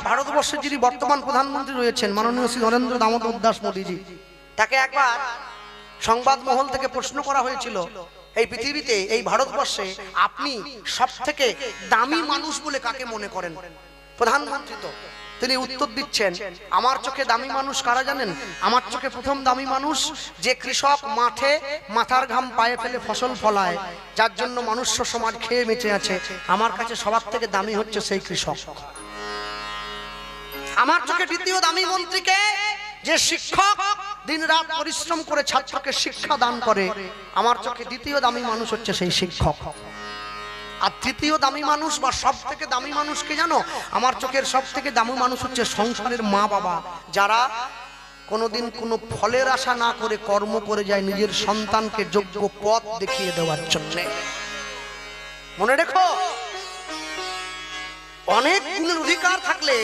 ভারতবর্ষের যিনি বর্তমান প্রধানমন্ত্রী রয়েছেন মাননীয় শ্রী নরেন্দ্র দামোদর দাস মোদীজি, তাকে একবার সংবাদ মহল থেকে প্রশ্ন করা হয়েছিল, এই পৃথিবীতে এই ভারতবর্ষে আপনি সবথেকে দামি মানুষ বলে কাকে মনে করেন? প্রধানমন্ত্রী তো তিনি উত্তর দিচ্ছেন, আমার চোখে দামি মানুষ কারা জানেন? আমার চোখে প্রথম দামি মানুষ যে কৃষক মাঠে মাথার ঘাম পায়ে ফেলে ফসল ফলায়, যার জন্য মনুষ্য সমাজ খেয়ে বেঁচে আছে, আমার কাছে সবার থেকে দামি হচ্ছে সেই কৃষক। আমার চোখে দ্বিতীয় দামি মন্ত্রীকে যে শিক্ষক দিন রাত পরিশ্রম করে ছাত্রকে শিক্ষা দান করে, আমার চোখে দ্বিতীয় দামি মানুষ হচ্ছে সেই শিক্ষক। আর তৃতীয় দামি মানুষ বা সব থেকে দামি মানুষ কে জানো? আমার চোখের সব থেকে দামি মানুষ হচ্ছে সংসারের মা বাবা, যারা কোনোদিন কোনো ফলের আশা না করে কর্ম করে যায় নিজের সন্তানকে যোগ্য পথ দেখিয়ে দেওয়ার জন্য। মনে রেখো, অনেক গুণের অধিকার থাকলে